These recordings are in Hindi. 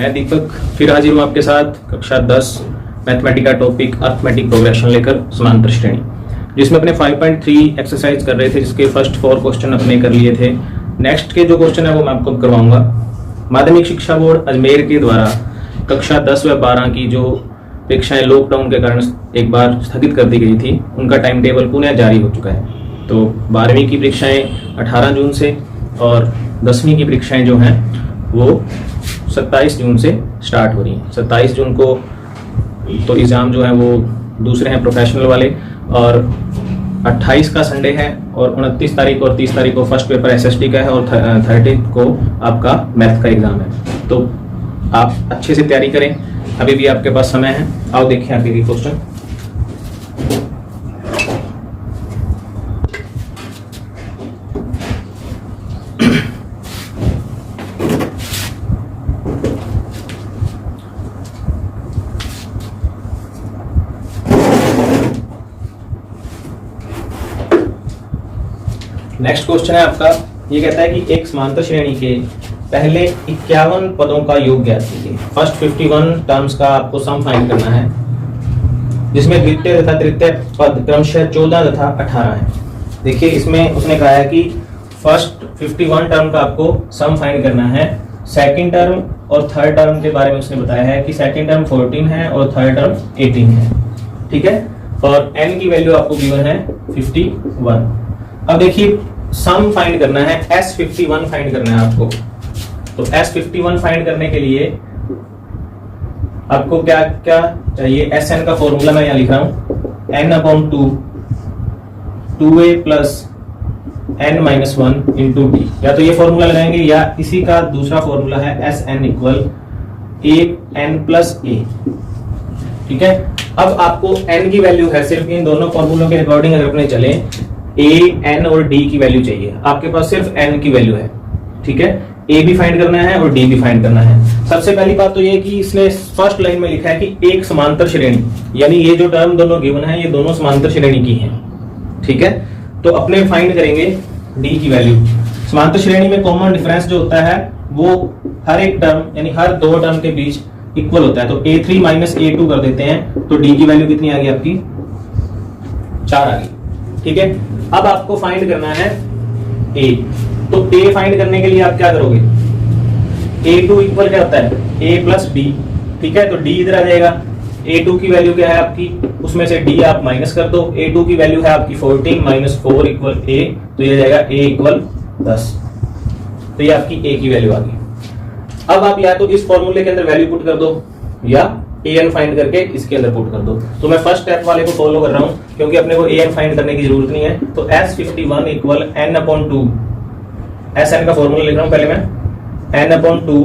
मैं दीपक फिर हाजिर हूँ आपके साथ कक्षा 10 मैथमेटिक्स का टॉपिक अर्थमेटिक प्रोग्रेशन लेकर समांतर श्रेणी, जिसमें अपने 5.3 एक्सरसाइज कर रहे थे, जिसके फर्स्ट 4 क्वेश्चन अपने कर लिए थे। नेक्स्ट के जो क्वेश्चन है वो मैं आपको करवाऊंगा। माध्यमिक शिक्षा बोर्ड अजमेर के द्वारा कक्षा 10 व 12 की जो परीक्षाएं लॉकडाउन के कारण एक बार स्थगित कर दी गई थी, उनका टाइम टेबल पुनः जारी हो चुका है। तो 12वीं की परीक्षाएं 18 जून से और 10वीं की परीक्षाएं जो हैं वो 27 जून से स्टार्ट हो रही हैं। 27 जून को तो एग्ज़ाम जो है वो दूसरे हैं प्रोफेशनल वाले, और 28 का संडे है, और 29 तारीख और 30 तारीख को फर्स्ट पेपर एसएसटी का है, और 30 को आपका मैथ का एग्ज़ाम है। तो आप अच्छे से तैयारी करें, अभी भी आपके पास समय है। आओ देखें आगे की क्वेश्चन। नेक्स्ट क्वेश्चन है आपका, ये कहता है कि एक समांतर श्रेणी के पहले 51 पदों का योग ज्ञात कीजिए। फर्स्ट 51 टर्म्स का आपको सम फाइंड करना है, जिसमें द्वितीय तथा तृतीय पद क्रमशः 14 तथा 18 है। देखिए इसमें उसने कहा है कि फर्स्ट 51 टर्म का आपको सम फाइंड करना है। सेकंड टर्म और थर्ड टर्म के बारे में उसने बताया है कि सेकंड टर्म 14 है और थर्ड टर्म 18 है, ठीक है। और n की वैल्यू आपको गिवन है 51। अब देखिए सम फाइंड करना है, S51 फाइंड करना है आपको। तो S51 फाइंड करने के लिए आपको क्या क्या चाहिए? Sn का फॉर्मूला मैं यहां लिख रहा हूं, n/2 2a plus n-1 into D. या तो ये फॉर्मूला लगाएंगे या इसी का दूसरा फॉर्मूला है Sn equal an plus a, ठीक है। अब आपको n की वैल्यू है, सिर्फ इन दोनों फॉर्मूलों के अकॉर्डिंग अगर अपने चले, a, n और d की वैल्यू चाहिए। आपके पास सिर्फ n की वैल्यू है, ठीक है। a भी फाइंड करना है और d भी फाइंड करना है। सबसे पहली बात तो ये कि इसने फर्स्ट लाइन में लिखा है कि एक समांतर श्रेणी, यानी ये जो टर्म दोनों गिवन है ये दोनों समांतर श्रेणी की हैं, ठीक है। तो अपने फाइंड करेंगे d की वैल्यू। समांतर श्रेणी में कॉमन डिफरेंस जो होता है वो हर एक टर्म यानी हर दो टर्म के बीच इक्वल होता है। तो a3 माइनस a2 कर देते हैं, तो d की वैल्यू कितनी आ गई आपकी? 4 आ गई, ठीक है। अब आपको फाइंड करना है a। तो a फाइंड करने के लिए आप क्या करोगे? a2 इक्वल क्या होता है? a प्लस d, ठीक है। तो d इधर आ जाएगा। a2 की वैल्यू क्या है आपकी? उसमें से d आप माइनस कर दो। a2 की वैल्यू है आपकी 14 माइनस 4 इक्वल a, तो ये जाएगा a इक्वल 10। तो ये आपकी a की वैल्यू आ गई। अब आप या तो इस फॉर्मूले के अंदर वैल्यू पुट कर दो या an फाइंड करके इसके अंदर पुट कर दो। तो मैं फर्स्ट स्टेप वाले को फॉलो कर रहा हूं, क्योंकि अपने को an फाइंड करने की जरूरत नहीं है। तो S51 इक्वल n/2, Sn का फॉर्मूला लिख रहा हूं पहले मैं, n/2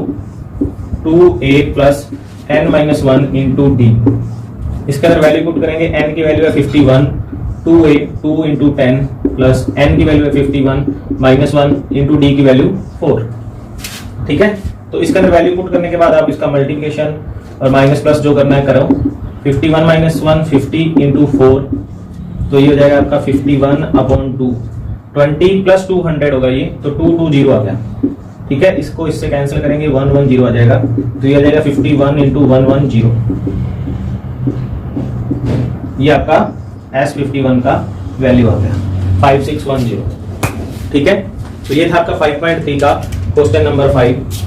2a plus n-1 into D. इसके अंदर वैल्यू पुट करेंगे। n की वैल्यू है 51, 2a 2 इंटू 10 प्लस n की वैल्यू है 51 -1 इंटू डी की वैल्यू 4, ठीक है। तो इसके अंदर वैल्यू पुट करने के बाद आप इसका मल्टीप्लिकेशन और माइनस प्लस जो करना है करो। 51 माइनस 1 50 इंटू 4, तो ये हो जाएगा आपका 51/2। 20 प्लस 2 100 होगा ये, तो 2 2 0 आ गया, ठीक है। इसको इससे कैंसिल करेंगे, 1 1 0 आ जाएगा। तो ये आ जाएगा 51 इंटू 1 1 0। ये आपका S51 का वैल्यू आ गया 5610, ठीक है। तो ये था आपका 5.3 का क्वेश्चन नंबर 5।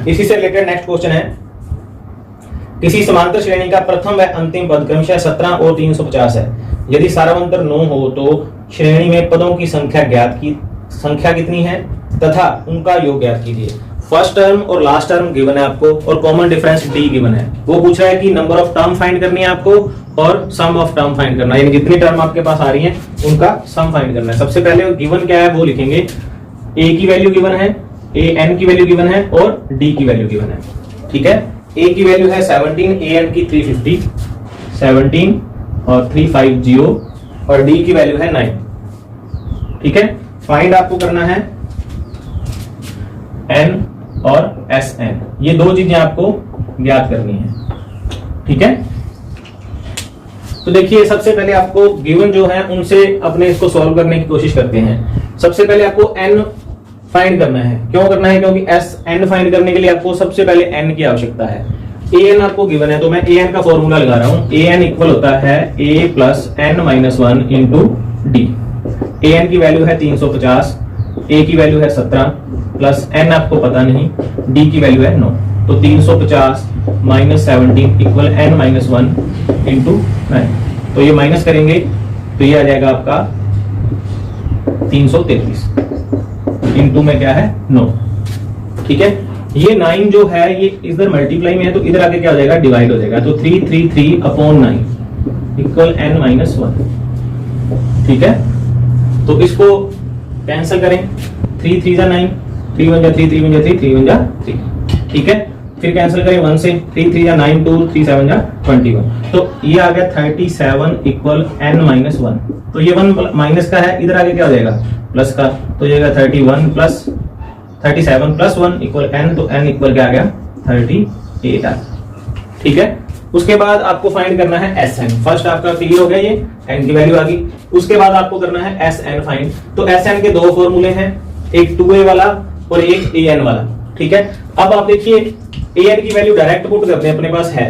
इसी से रिलेटेड नेक्स्ट क्वेश्चन है, किसी समांतर श्रेणी का प्रथम व अंतिम पद क्रमशः 17 और 350 है। यदि सारावंतर 9 हो तो श्रेणी में पदों की संख्या कितनी है तथा उनका योग ज्ञात कीजिए। फर्स्ट टर्म और लास्ट टर्म गिवन है आपको, और कॉमन डिफरेंस d गिवन है। वो पूछ रहा है कि नंबर ऑफ टर्म फाइंड करनी है आपको और सम ऑफ टर्म फाइंड करना है, यानी जितनी टर्म आपके पास आ रही है उनका सम फाइंड करना है। सबसे पहले गिवन क्या है वो लिखेंगे। a की वैल्यू गिवन है, an की वैल्यू गिवन है और d की वैल्यू गिवन है, ठीक है। a की वैल्यू है 17, an की 350, 17 और 350, और d की वैल्यू है 9, ठीक है। फाइंड आपको करना है n और Sn, ये दो चीजें आपको ज्ञात करनी है, ठीक है। तो देखिए सबसे पहले आपको गिवन जो है उनसे अपने इसको सॉल्व करने की कोशिश करते हैं। सबसे पहले आपको n फाइंड करना है। क्यों करना है? क्योंकि एस एन फाइंड करने के लिए आपको सबसे पहले एन की आवश्यकता है। ए एन आपको गिवन है, तो मैं ए एन का फॉर्मूला लगा रहा हूं। ए एन इक्वल होता है a plus n minus one into d. A n की वैल्यू है 350, ए की वैल्यू है 17 प्लस एन आपको पता नहीं, डी की वैल्यू है 9। तो 350 minus 17 equal n minus one into 9। तो ये माइनस करेंगे तो ये आ जाएगा आपका 333 इंटू में क्या है 9। ठीक है, ये 9 जो है ये इधर मल्टीप्लाई में है, तो इधर आके क्या हो जाएगा? डिवाइड हो जाएगा। तो 333 upon 9 equal n minus one. ठीक है, तो इसको कैंसिल करें। 3 3 जा 9, 3 1 जा 3, 3 1 जा 3, 3 1 जा 3। ठीक है, फिर कैंसिल करें 1 से। 3 3 जा 9, 2 3 7 जा 21। तो ये आ गया 37 इक्वल एन माइनस वन। तो ये 1 माइनस का है, इधर आगे क्या हो जाएगा? प्लस का। तो ये 31 प्लस 37 प्लस 1 इक्वल एन। तो एन इक्वल क्या आ गया? 38 आ। ठीक है, उसके बाद आपको फाइंड करना है एस एन। फर्स्ट आपका क्लियर हो गया, ये एन की वैल्यू आ गई। उसके बाद आपको करना है एस एन फाइंड। तो एस एन के दो फॉर्मूले हैं, एक 2a वाला और एक ए एन वाला। ठीक है, अब आप देखिए ए एन की वैल्यू डायरेक्ट पुट करते हैं, अपने पास है।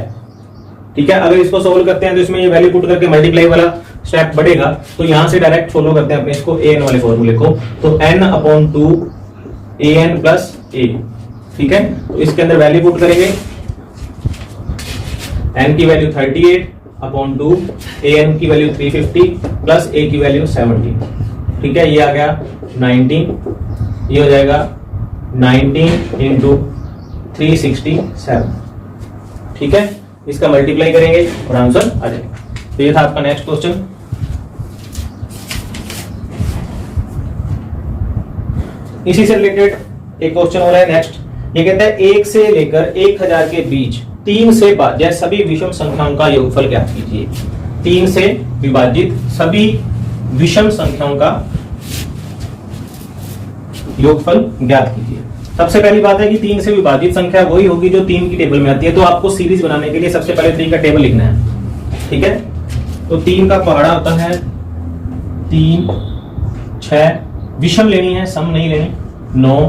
ठीक है, अगर इसको सोल्व करते हैं तो इसमें ये वैल्यू पुट करके मल्टीप्लाई वाला स्टेप बढ़ेगा, तो यहां से डायरेक्ट फॉलो करते हैं अपने इसको ए एन वाले फॉर्मूले को। तो n upon 2 A N plus ए। ठीक है, तो इसके अंदर वैल्यू पुट करेंगे। n की वैल्यू 38 अपॉन 2, ए एन की वैल्यू 350 प्लस ए की वैल्यू 70। ठीक है, ये आ गया 19। ये हो जाएगा 19 इंटू 367। ठीक है, इसका मल्टीप्लाई करेंगे और आंसर आ जाएगा। तो ये था आपका नेक्स्ट क्वेश्चन। इसी से रिलेटेड एक क्वेश्चन हो रहा है नेक्स्ट। ये कहता है 1 से लेकर 1000 के बीच 3 से भाज्य सभी विषम संख्याओं का योगफल ज्ञात कीजिए। 3 से विभाजित सभी विषम संख्याओं का योगफल ज्ञात कीजिए। सबसे पहली बात है कि 3 से विभाजित संख्या वही होगी जो 3 की टेबल में आती है। तो आपको सीरीज बनाने के लिए सबसे पहले 3 का टेबल लिखना है। ठीक है, तो 3 का पहाड़ा होता है 3 6, विषम लेनी है, सम नहीं लेनी। 9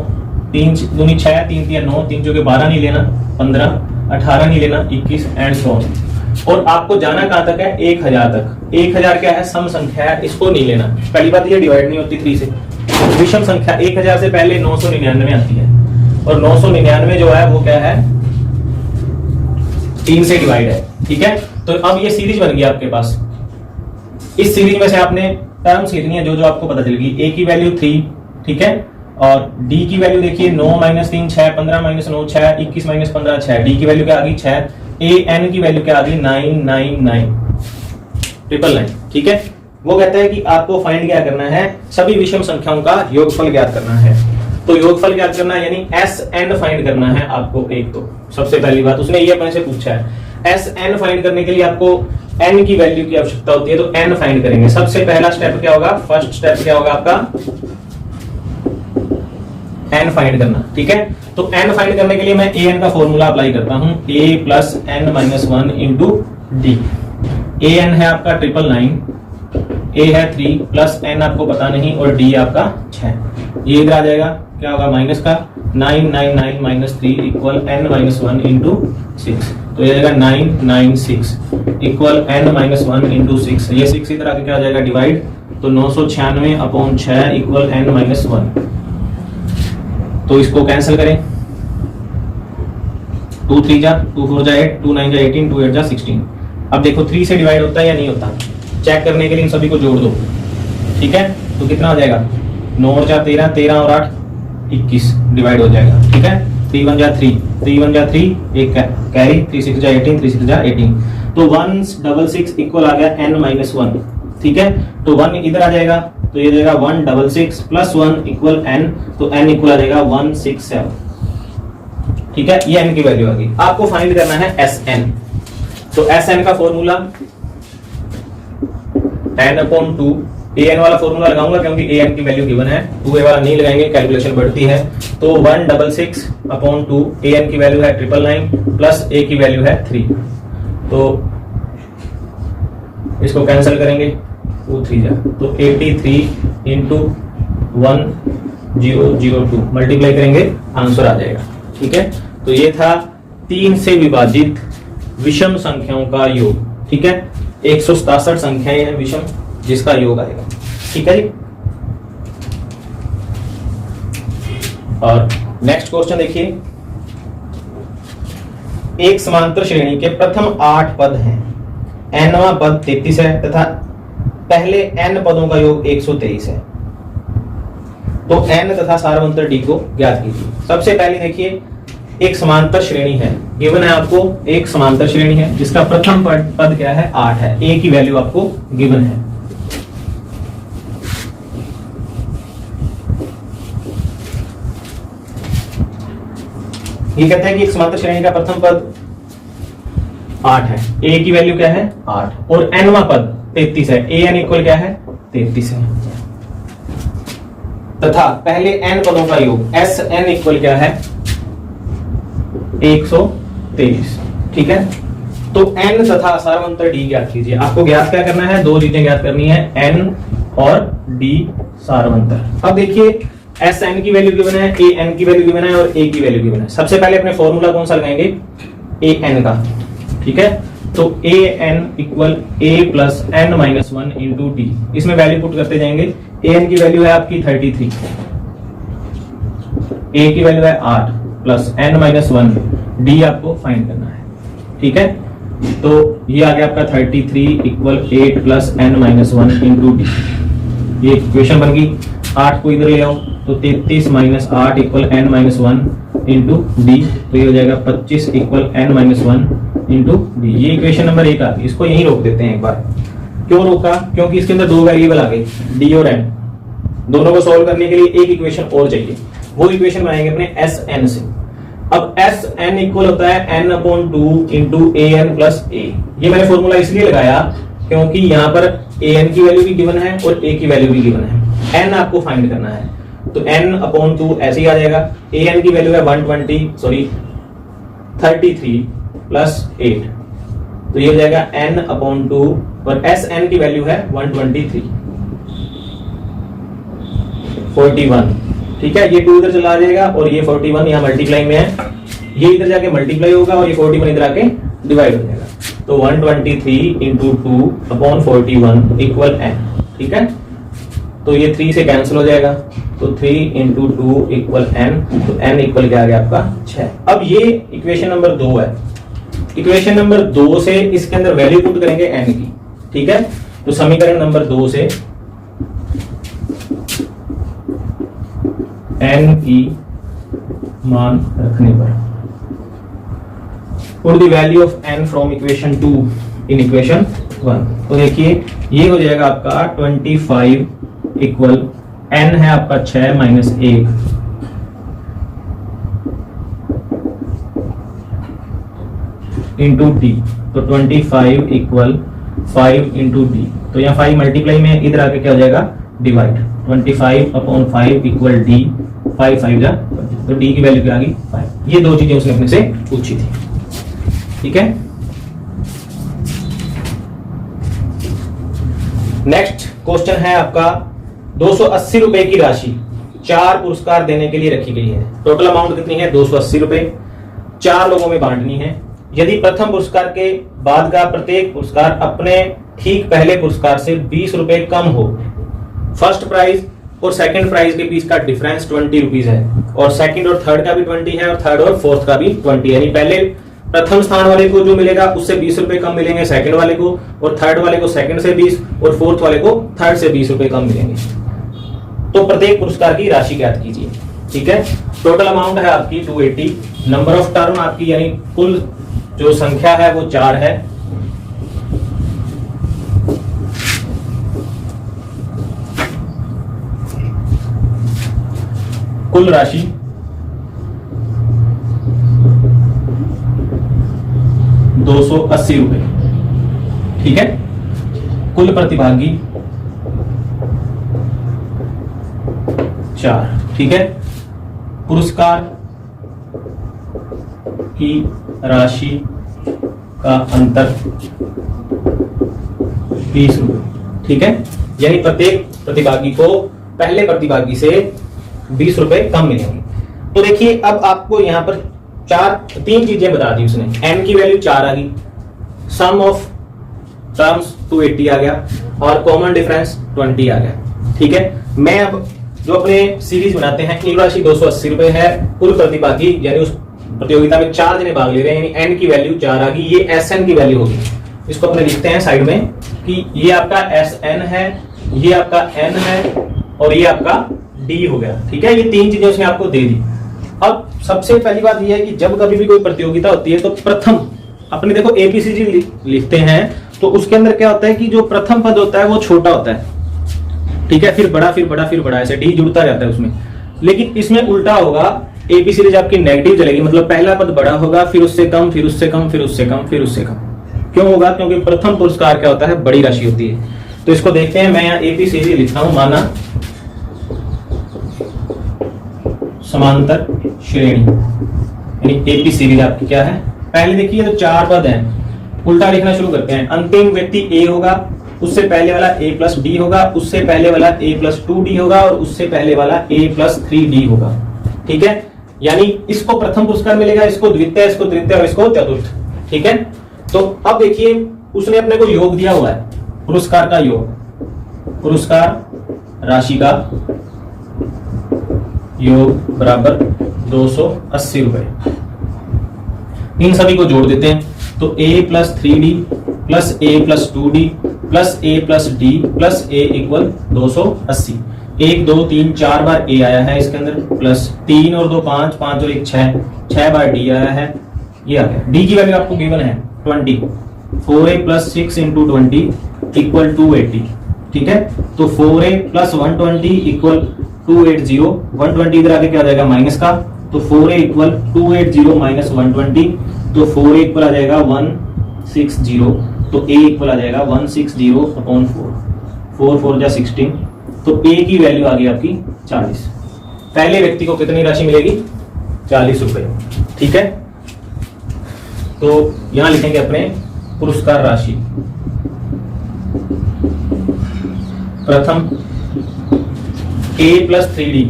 3 दूनी 6, 3 3 9, 3 जो के 12 नहीं लेना, 15 18 नहीं लेना, 21 एंड सो ऑन। और आपको जाना कहां तक है? 1000 तक। 1000 क्या है? सम संख्या है, इसको नहीं लेना। पहली बात ये डिवाइड नहीं होती 3 से। विषम संख्या 1000 से पहले 999 आती है, और 999 जो है वो क्या है? 3 से डिवाइड है। ठीक है, तो अब ये सीरीज बन गई आपके पास। इस सीरीज में से आपने टर्म्स लिखनी है जो जो आपको पता चलेगी। ए की वैल्यू 3, ठीक है, और डी की वैल्यू देखिए 9 माइनस 3 6, 15 माइनस 9 6, 21 माइनस 15 6। डी की वैल्यू क्या आ गई? 6। ए एन की वैल्यू क्या आ गई? 999 999। ठीक है, वो कहता है कि आपको फाइंड क्या करना है? सभी विषम संख्याओं का योगफल ज्ञात करना है। तो योगफल ज्ञात करना है यानी एस एन फाइंड करना है आपको। एक तो सबसे पहली बात उसने ये अपने से पूछा है। एस एन फाइंड करने के लिए आपको एन की वैल्यू की आवश्यकता होती है, तो एन फाइंड करेंगे। सबसे पहला स्टेप क्या होगा? फर्स्ट स्टेप क्या होगा आपका? एन फाइंड करना। ठीक है, तो एन फाइंड करने के लिए मैं ए एन का फॉर्मूला अप्लाई करता हूं। A plus n minus one into d. A n है आपका 999, ए है 3 प्लस एन आपको पता नहीं, और डी आपका 6। ये इधर आ जाएगा, क्या होगा? माइनस का 999 minus 3 equal n minus one into 6। तो ये जाएगा 996 equal n minus one into 6। ये 6 इधर आके क्या आ जाएगा? डिवाइड। तो 996 upon 6 equal n minus one. तो इसको कैंसिल करें। 2 3 जा 2 4 जा 8, 2 9 जा 18, 2 8 जा 16। अब देखो 3 से डिवाइड होता है या नहीं होता, चेक करने के लिए इन सभी को जोड़ दो। ठीक है, तो कितना हो जाएगा? 9 और 4 13, 13 और 8 21 डिवाइड हो जाएगा। ठीक है, 3 1 जा 3, 3 1 जा 3, एक कैरी, 3 6 जा 18, 3 6 जा 18। तो 166 इक्वल आ गया n माइनस 1। ठीक है, तो 1 इधर आ जाएगा, तो ये जाएगा 166 प्लस 1 इक्वल n। तो n इक्वल आ जाएगा 167। ठीक है, ये n की वैल्यू आ गई। आपको फाइंड करना है Sn। तो Sn का फॉर्मूला n/2। an वाला फॉर्मूला लगाऊंगा क्योंकि an की वैल्यू गिवन है, 2a वाला नहीं लगाएंगे, कैलकुलेशन बढ़ती है। तो 166/2, an की वैल्यू है 999 प्लस a की वैल्यू है 3। तो इसको कैंसिल करेंगे, 2 3 जा, तो 83 इंटू 1 0.002 मल्टीप्लाई करेंगे आंसर आ जाएगा। ठीक है, तो ये था 3 से विभाजित विषम संख्याओं का योग। ठीक है, 167 संख्याएं हैं विषम जिसका योग आएगा। ठीक है जी, और नेक्स्ट क्वेश्चन देखिए, एक समांतर श्रेणी के प्रथम 8 पद हैं, nवां पद 33 है तथा पहले n पदों का योग 123 है, तो n तथा सारवंतर d को ज्ञात कीजिए। सबसे पहले देखिए, एक समांतर श्रेणी है, गिवन है आपको एक समांतर श्रेणी है जिसका प्रथम पद क्या है 8 है, a की वैल्यू आपको गिवन है। ये कहते हैं कि एक समांतर श्रेणी का प्रथम पद 8 है, a की वैल्यू क्या है 8 और nवां पद 33 है, an इक्वल क्या है 33 है, तथा पहले n पदों का योग sn इक्वल क्या है 123। ठीक है, तो n तथा सारवंतर d ज्ञात कीजिए। आपको ज्ञात क्या करना है, 2 चीजें ज्ञात करनी है, n और d सारवंतर। अब देखिए, sn की वैल्यू गिवन है, an की वैल्यू गिवन है और a की वैल्यू गिवन है। सबसे पहले अपने फॉर्मूला कौन सा लगाएंगे, an का। ठीक है, तो an equal a plus n minus 1 into D, इसमें वैल्यू पुट करते जाएंगे। an की वैल्यू है आपकी 33, a की वैल्यू है 8 प्लस n माइनस 1, डी आपको फाइंड करना है। ठीक है, तो ये आ गया आपका 33 equal 8 plus n minus 1 into D, ये इक्वेशन बन गई। 8 को इधर ले आओ तो 33 minus 8 equal n minus 1 into D, तो ये हो जाएगा 25 equal n minus 1 into D. ये इक्वेशन नंबर 1 आ गई। इसको यहीं रोक देते हैं एक बार। क्यों रोका, क्योंकि इसके अंदर 2 वेरिएबल आ गए डी और n, दोनों को सॉल्व करने के लिए एक इक्वेशन और चाहिए, वो इक्वेशन बनाएंगे अपने Sn से। अब Sn इक्वल होता है n upon 2 into an plus a। ये मैंने फॉर्मूला इसलिए लगाया क्योंकि यहाँ पर an की वैल्यू भी गिवन है और a की वैल्यू भी गिवन है, n आपको फाइंड करना है, तो n अपॉन 2 ऐसे ही आ जाएगा। an की वैल्यू है 33 प्लस 8, तो ये हो जाएगा n अपॉन 2 और Sn की वैल्यू है 41। ठीक है, ये 2 इधर चला जाएगा और ये 41 यहाँ मल्टीप्लाई में है, ये इधर जाके मल्टीप्लाई होगा और ये 41 इधर आके डिवाइड हो जाएगा, तो 123 इंटू 2 अपॉन 41 इक्वल n। ठीक है, तो ये 3 से कैंसिल हो जाएगा, तो 3 इंटू 2 इक्वल n, तो n इक्वल क्या आ गया आपका 6। अब ये इक्वेशन नंबर 2 है। इक्वेशन नंबर 2 से इसके अंदर वैल्यू पुट करेंगे n की। ठीक है, तो समीकरण नंबर 2 से n की मान रखने पर put the value of n from equation 2 in equation 1, तो देखिए ये हो जाएगा आपका 25 इक्वल n है आपका 6 माइनस 1 इंटू डी, तो 25 इक्वल 5 इंटू डी, तो यहाँ 5 मल्टीप्लाई में, इधर आके क्या हो जाएगा डिवाइड, 25 अपॉन 5 इक्वल डी, 5 5 जा, तो डी की वैल्यू क्या आ गई 5। ये 2 चीजें उसने अपने से पूछी थी। ठीक है, नेक्स्ट क्वेश्चन है आपका 280 रुपए की राशि 4 पुरस्कार देने के लिए रखी गई है। टोटल अमाउंट कितनी है 280 रुपए, 4 लोगों में बांटनी है। यदि प्रथम पुरस्कार के बाद का प्रत्येक पुरस्कार अपने ठीक पहले पुरस्कार से 20 रुपए कम हो, फर्स्ट प्राइज और सेकंड प्राइज के बीच का डिफरेंस 20 रुपीज है, और सेकंड और थर्ड का भी 20 है, और थर्ड और फोर्थ का भी 20, यानी पहले प्रथम स्थान वाले को जो मिलेगा उससे 20 रुपए कम मिलेंगे सेकंड वाले को, और थर्ड वाले को सेकंड से 20, और फोर्थ वाले को थर्ड से 20 रुपए कम मिलेंगे। तो प्रत्येक पुरस्कार की राशि ज्ञात कीजिए। ठीक है, टोटल अमाउंट है आपकी 280, नंबर ऑफ टर्म आपकी यानी कुल जो संख्या है वो 4 है, कुल राशि 280 रुपए। ठीक है, कुल प्रतिभागी 4। ठीक है, पुरस्कार की राशि का अंतर 20 रुपए। ठीक है, यानी प्रत्येक प्रतिभागी को पहले प्रतिभागी से 20 रुपए कम मिलेंगे। तो देखिए अब आपको यहाँ पर तीन चीजें बता दी उसने। n की वैल्यू 4 आ गई, सम ऑफ टर्म्स 280 आ गया और कॉमन डिफरेंस 20 आ गया। ठीक है, मैं अब जो अपने सीरीज बनाते हैं, एक राशि 280 रुपए है, कुल प्रतिभागी यानी उस प्रतियोगिता में 4 जने भाग ले रहे हैं, यानी n की वैल्यू 4 आ गई, ये Sn की वैल्यू होगी। इसको अपने लिखते हैं साइड में कि ये आपका Sn है, ये आपका n है और ये आपका d हो गया। ठीक है, ये तीन चीजें उसने आपको दे दी। अब सबसे पहली बात यह है कि जब कभी भी कोई प्रतियोगिता होती है तो प्रथम अपने देखो ABCD लिखते हैं तो उसके अंदर क्या होता है कि जो प्रथम पद होता है वो छोटा होता है। ठीक है, फिर बड़ा, फिर बड़ा, फिर बड़ा, ऐसे डी जुड़ता जाता है उसमें। लेकिन इसमें उल्टा होगा, ABCD जब आपकी नेगेटिव चलेगी, मतलब पहला पद बड़ा होगा, फिर उससे कम, फिर उससे कम, फिर उससे कम, फिर उससे कम। क्यों होगा? क्योंकि प्रथम पुरस्कार क्या होता है? बड़ी राशि होती है। तो इसको देखते हैं, मैं यहाँ ABCD लिखता हूं, माना समांतर श्रेणी, यानी ABCD आपकी क्या है? पहले देखिए तो 4 पद हैं, उल्टा लिखना शुरू करते हैं। अंतिम व्यक्ति A होगा, उससे पहले वाला A प्लस D होगा, उससे पहले वाला A प्लस 2D होगा और उससे पहले वाला A प्लस 3D होगा। ठीक है, यानी इसको प्रथम पुरस्कार मिलेगा, इसको द्वितीय, इसको तृतीय और इसको चतुर्थ। ठीक है, तो अब देखिए उसने अपने को योग दिया हुआ है, पुरस्कार का योग, पुरस्कार राशि का योग बराबर 280 रुपए। इन सभी को जोड़ देते हैं तो A plus 3D plus A plus 2D plus A plus D plus A equal 280। 1 2 3 4 bar A आया है इसके अंदर, प्लस 3 और 2 5, 5 और 1 6, 6 बार D आया है, ये आ गया। D की वैल्यू आपको गिवन है 20, 4A प्लस 6 इंटू 20 इक्वल 280। ठीक है, तो 4A प्लस 120 इक्वल 280, 120 इधर आके क्या आ जाएगा? माइनस का, तो 4A इक्वल 280 माइनस 120, तो 4A इक्वल आ जाएगा 160, तो A इक्वल आ जाएगा 160 अपॉन 4, 4 4 जा 16, तो A की वैल्यू आ गई आपकी 40। पहले व्यक्ति को कितनी राशि मिलेगी? 40 रुपए। ठीक है, तो यहां लिखेंगे अपने पुरस्कार राशि, प्रथम A प्लस 3D,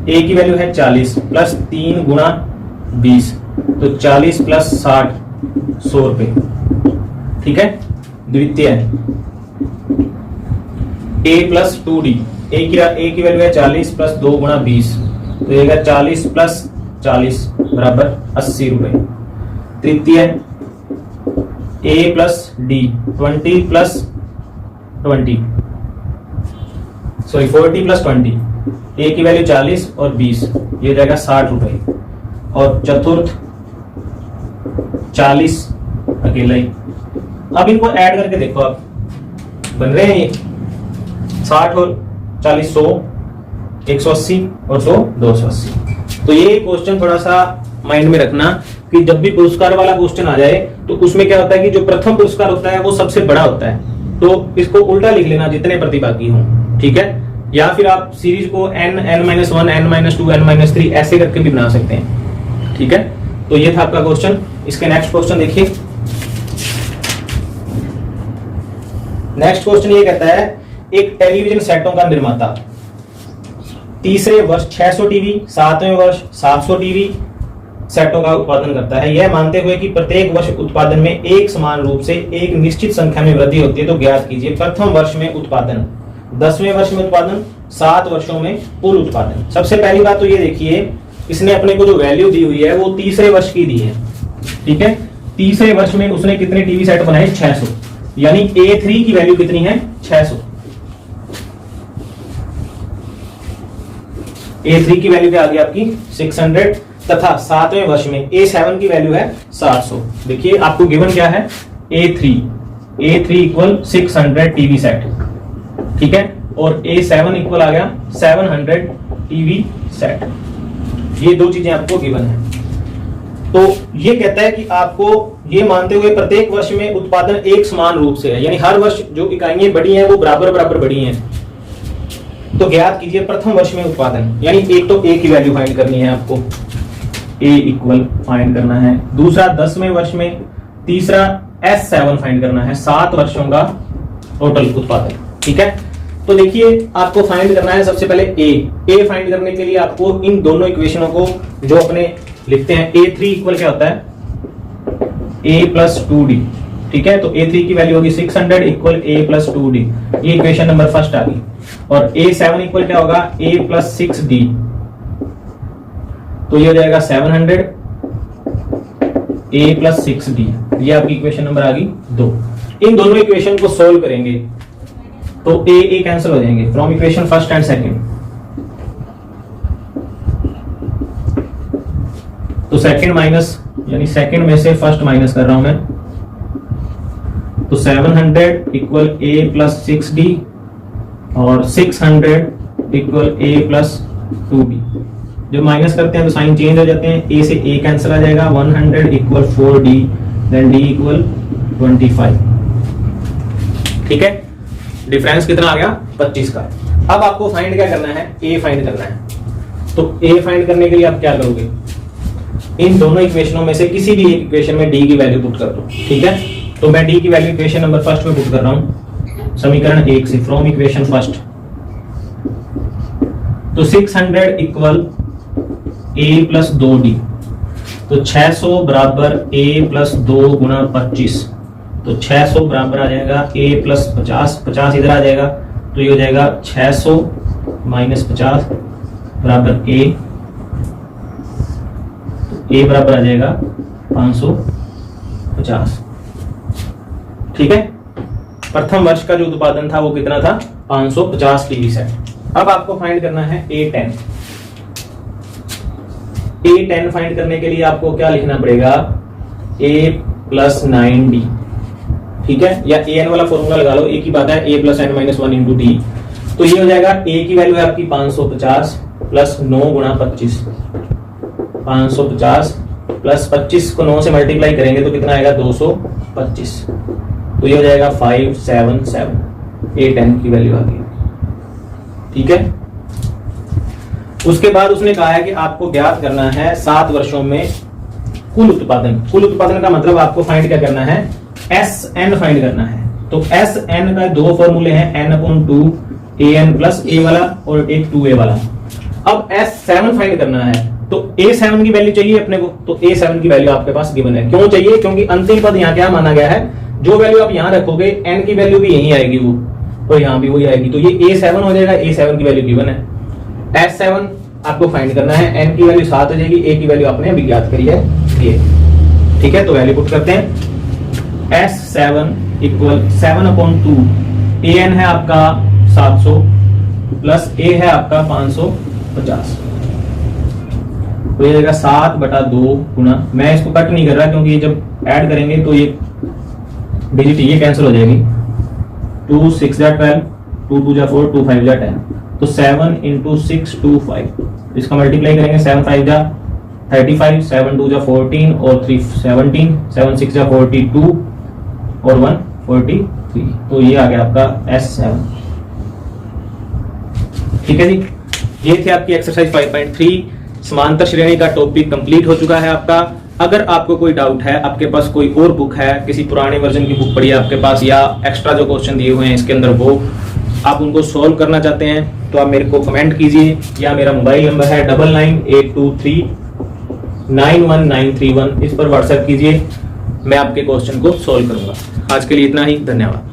A की वैल्यू है 40 प्लस 3 गुणा 20, तो 40 प्लस 60, 100 रुपए। ठीक है, द्वितीय A प्लस 2D, A की वैल्यू है 40 प्लस 2 गुणा 20, तो ये 40 प्लस 40 बराबर 80 रुपए। तृतीय A plus D, 20 plus 20, sorry 40 plus 20, A की वैल्यू 40 और 20, ये जाएगा 60 रुपए। और चतुर्थ 40 अकेला ही। अब इनको ऐड करके देखो, आप बन रहे हैं ये 60 और 40 100, 180 और 100 280। तो ये क्वेश्चन थोड़ा सा माइंड में रखना कि जब भी पुरस्कार वाला क्वेश्चन आ जाए तो उसमें क्या होता है कि जो प्रथम पुरस्कार होता है वो सबसे बड़ा होता है, तो इसको उल्टा लिख लेना जितने प्रतिभागी हों। ठीक है, या फिर आप सीरीज को n, n-1, n-2, n-3 ऐसे करके भी बना सकते हैं। ठीक है, तो ये था आपका क्वेश्चन। इसके नेक्स्ट क्वेश्चन देखिए। नेक्स्ट क्वेश्चन ये कहता है, एक टेलीविजन सेटों का निर्माता तीसरे वर्ष 600 टीवी, 7वें वर्ष 700 टीवी सेटों का उत्पादन करता है, यह मानते हुए कि प्रत्येक वर्ष उत्पादन में एक समान रूप से एक निश्चित संख्या में वृद्धि होती है, तो ज्ञात कीजिए प्रथम वर्ष में उत्पादन, 10वें वर्ष में उत्पादन, 7 वर्षों में कुल उत्पादन। सबसे पहली बात तो ये देखिए, इसने अपने को जो वैल्यू दी हुई है वो तीसरे वर्ष की दी है। ठीक है, तीसरे वर्ष में उसने कितने टीवी सेट बनाए? 600, यानी A3 की वैल्यू कितनी है? 600। A3 की वैल्यू क्या आ गई आपकी? 600, तथा 7वें वर्ष में A7 की वैल्यू है 700। देखिए आपको गिवन क्या है? A3 equal 600 TV set. ठीक है, और A7 इक्वल आ गया 700 टीवी सेट। ये दो चीजें आपको गिवन है। तो ये कहता है कि आपको ये मानते हुए प्रत्येक वर्ष में उत्पादन एक समान रूप से है, यानी हर वर्ष जो इकाइयां बढ़ी हैं वो बराबर बराबर बढ़ी हैं, तो ज्ञात कीजिए प्रथम वर्ष में उत्पादन। यानी एक तो A की वैल्यू फाइंड करनी है आपको, A इक्वल फाइंड करना है, दूसरा 10वें वर्ष में, तीसरा S7 फाइंड करना है, 7 वर्षों का टोटल उत्पादन। ठीक है, तो देखिए आपको फाइंड करना है सबसे पहले ए फाइंड करने के लिए आपको इन दोनों इक्वेशनों को जो अपने लिखते हैं A3 इक्वल क्या होता है A+2D, ठीक है। तो A3 की वैल्यू होगी 600 इक्वल A+2D, ये इक्वेशन नंबर फर्स्ट आ गई। और A7 इक्वल क्या होगा A+6D, तो ये हो जाएगा 700 A+6D, ये आपकी इक्वेशन नंबर आ गई 2। इन दोनों इक्वेशन को सोल्व करेंगे तो ए कैंसिल हो जाएंगे from equation first and second. तो सेकंड माइनस, यानी सेकंड में से फर्स्ट माइनस कर रहा हूं मैं, तो 700 इक्वल A+6D और 600 इक्वल A+2D। जब माइनस करते हैं तो साइन चेंज हो जाते हैं, ए से ए कैंसिल आ जाएगा, 100 equal 4D, then D equal 25, ठीक है। डिफरेंस कितना आ गया 25 का। अब आपको फाइंड क्या करना है, ए फाइंड करना है। तो ए फाइंड करने के लिए आप क्या करोगे, इन दोनों इक्वेशनों में से किसी भी एक इक्वेशन में डी की वैल्यू पुट कर दो, ठीक है। तो मैं डी की वैल्यू इक्वेशन नंबर फर्स्ट में पुट कर रहा हूं, समीकरण 1 से, फ्रॉम इक्वेशन फर्स्ट। तो 600 इक्वल A+2D, तो 600 बराबर A+2 गुणा 25, तो 600 बराबर आ जाएगा A+50, 50 इधर आ जाएगा, तो ये हो जाएगा 600 माइनस 50 बराबर A, तो A बराबर आ जाएगा 550, ठीक है। प्रथम वर्ष का जो उत्पादन था वो कितना था 550 टीवी सेट। अब आपको फाइंड करना है A10। A10 फाइंड करने के लिए आपको क्या लिखना पड़ेगा, A+9D, ठीक है, या AN वाला फॉर्मूला लगा लो, एक ही बात है, A+n-1 इंटू D। तो ये हो जाएगा A की वैल्यू है आपकी 550 प्लस 9 गुणा 25, 550 प्लस 25 को 9 से मल्टीप्लाई करेंगे तो कितना आएगा 225, तो ये हो जाएगा 577, A10 की वैल्यू आ गई, ठीक है। उसके बाद उसने कहा है कि आपको ज्ञात करना है 7 वर्षों में कुल उत्पादन। कुल उत्पादन का मतलब आपको फाइंड क्या करना है, SN फाइंड करना है। तो SN का दो फॉर्मूले हैं, n/2 AN प्लस A वाला और एक 2A वाला। अब S7 फाइंड करना है, तो A7 की वैल्यू चाहिए अपने को, तो A7 की वैल्यू आपके पास गिवन है। क्यों चाहिए, क्योंकि अंतिम पद यहाँ क्या माना गया है, जो वैल्यू आप यहाँ रखोगे N की वैल्यू भी यही आएगी, वो और यहाँ भी वही आएगी, तो ये A7 हो जाएगा। A7 की वैल्यू गिवन है। S7 आपको फाइंड करना है, N की वैल्यू 7 हो जाएगी, A की वैल्यू आपने अभी ज्ञात करी है ये, ठीक है। तो वैल्यू पुट करते हैं, S7 इक्वल 7/2, AN है आपका 700 प्लस A है आपका 550, तो ये जाएगा 7/2 गुना, मैं इसको कट नहीं कर रहा क्योंकि जब ऐड करेंगे तो ये डिजिट ये कैंसिल हो जाएगी, 2 6 जा 12, 2 2 जा 4, 2 5 जा 10, तो 7 इंटू 6 2 5, इसका मल्टीप्लाई करेंगे, 7 5 जा 35, 7 2 जा 14 और 3 17, 7 6 जा 42 और 1 43, तो ये आ गया आपका S7, ठीक है जी। ये थी आपकी एक्सरसाइज 5.3 समांतर श्रेणी का टॉपिक कंप्लीट हो चुका है आपका। अगर आपको कोई डाउट है, आपके पास कोई और बुक है, किसी पुराने वर्जन की बुक पड़ी है आपके पास, या एक्स्ट्रा जो क्वेश्चन दिए हुए हैं इसके अंदर वो आप उनको सोल्व करना चाहते हैं, तो आप मेरे को कमेंट कीजिए, या मेरा मोबाइल नंबर है 9982391931, इस पर व्हाट्सएप कीजिए, मैं आपके क्वेश्चन को सोल्व करूंगा। आज के लिए इतना ही, धन्यवाद।